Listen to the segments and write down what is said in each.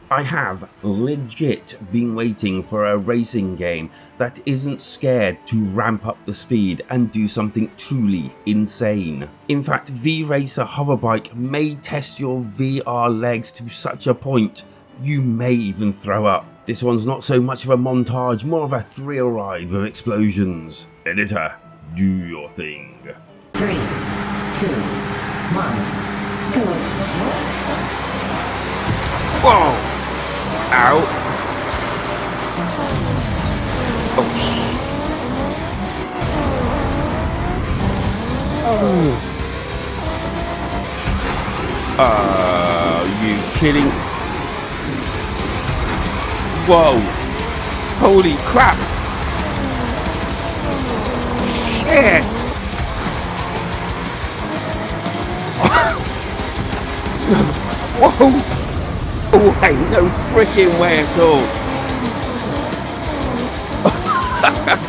I have legit been waiting for a racing game that isn't scared to ramp up the speed and do something truly insane. In fact, VRacer Hoverbike may test your VR legs to such a point you may even throw up. This one's not so much of a montage, more of a thrill ride with explosions. Editor, do your thing. 3, 2, 1, go. Whoa! Ow! Oh, are you kidding? Whoa! Holy crap! Shit! Whoa! Oh, ain't no freaking way at all.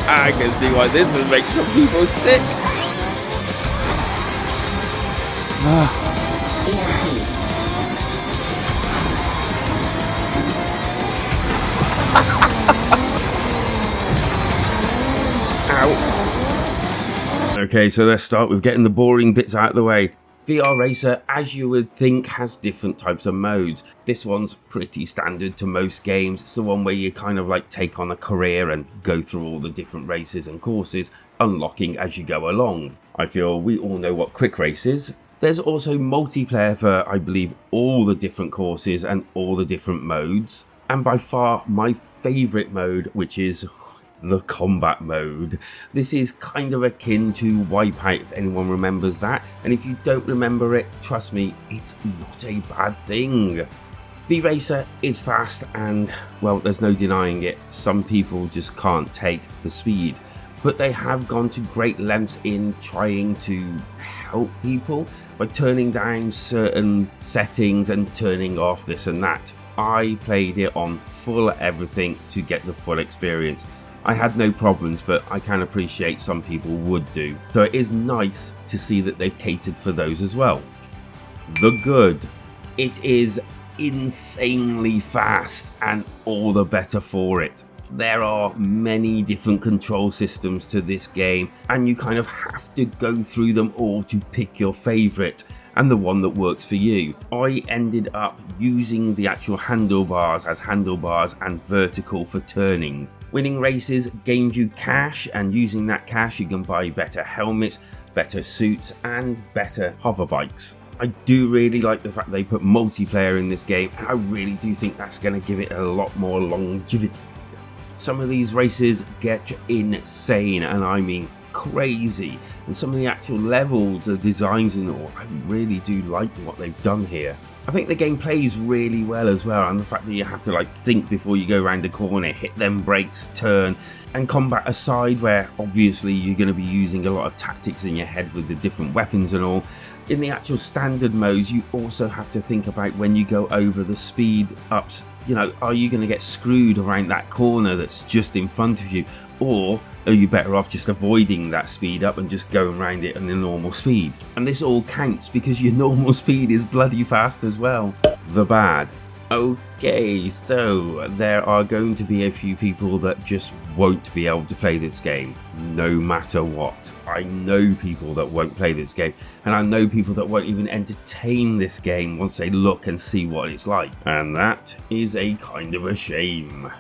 I can see why this would make some people sick. Ow. Okay, so let's start with getting the boring bits out of the way. VRacer, as you would think, has different types of modes. This one's pretty standard to most games. It's the one where you kind of like take on a career and go through all the different races and courses, unlocking as you go along. I feel we all know what quick race is. There's also multiplayer for, I believe, all the different courses and all the different modes. And by far my favourite mode, which is the combat mode. This is kind of akin to Wipeout, if anyone remembers that, and if you don't remember it, trust me, it's not a bad thing. VRacer is fast and, well, there's no denying it, some people just can't take the speed, but they have gone to great lengths in trying to help people by turning down certain settings and turning off this and that. I played it on full everything to get the full experience. I had no problems, but I can appreciate some people would do. So it is nice to see that they've catered for those as well. The good. It is insanely fast and all the better for it. There are many different control systems to this game and you kind of have to go through them all to pick your favourite and the one that works for you. I ended up using the actual handlebars as handlebars and vertical for turning. Winning races gains you cash, and using that cash you can buy better helmets, better suits and better hoverbikes. I do really like the fact they put multiplayer in this game, and I really do think that's going to give it a lot more longevity. Some of these races get insane, and I mean crazy, and some of the actual levels, the designs and all, I really do like what they've done here. I think the game plays really well as well, and the fact that you have to like think before you go around the corner, hit them brakes, turn, and combat aside where obviously you're going to be using a lot of tactics in your head with the different weapons and all. In the actual standard modes, you also have to think about when you go over the speed ups, you know, are you going to get screwed around that corner that's just in front of you, or are you better off just avoiding that speed up and just going around it in the normal speed? And this all counts because your normal speed is bloody fast as well. The bad. Okay, so there are going to be a few people that just won't be able to play this game, no matter what. I know people that won't play this game, and I know people that won't even entertain this game once they look and see what it's like. And that is a kind of a shame.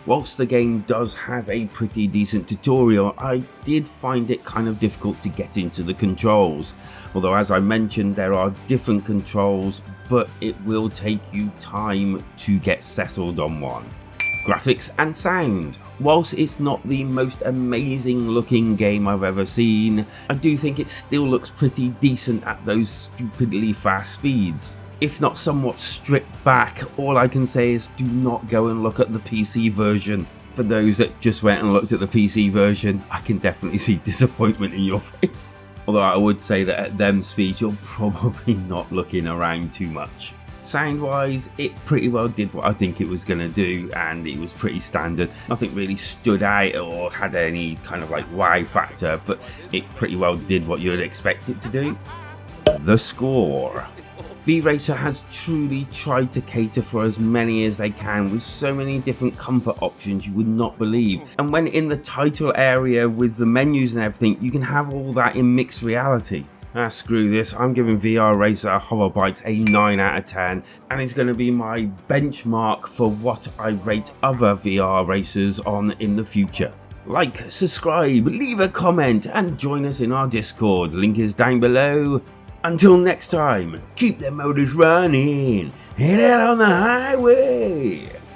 Whilst the game does have a pretty decent tutorial, I did find it kind of difficult to get into the controls. Although, as I mentioned, there are different controls, but it will take you time to get settled on one. Graphics and sound. Whilst it's not the most amazing looking game I've ever seen, I do think it still looks pretty decent at those stupidly fast speeds. If not somewhat stripped back, all I can say is do not go and look at the PC version. For those that just went and looked at the PC version, I can definitely see disappointment in your face. Although I would say that at them speeds, you're probably not looking around too much. Sound wise, it pretty well did what I think it was going to do, and it was pretty standard. Nothing really stood out or had any kind of like wow factor, but it pretty well did what you'd expect it to do. The score. VRacer has truly tried to cater for as many as they can with so many different comfort options you would not believe. And when in the title area with the menus and everything, you can have all that in mixed reality. Screw this, I'm giving VRacer Hoverbikes a 9 out of 10, and it's going to be my benchmark for what I rate other VR racers on in the future. Like, subscribe, leave a comment, and join us in our Discord, link is down below. Until next time, keep the motors running, head out on the highway.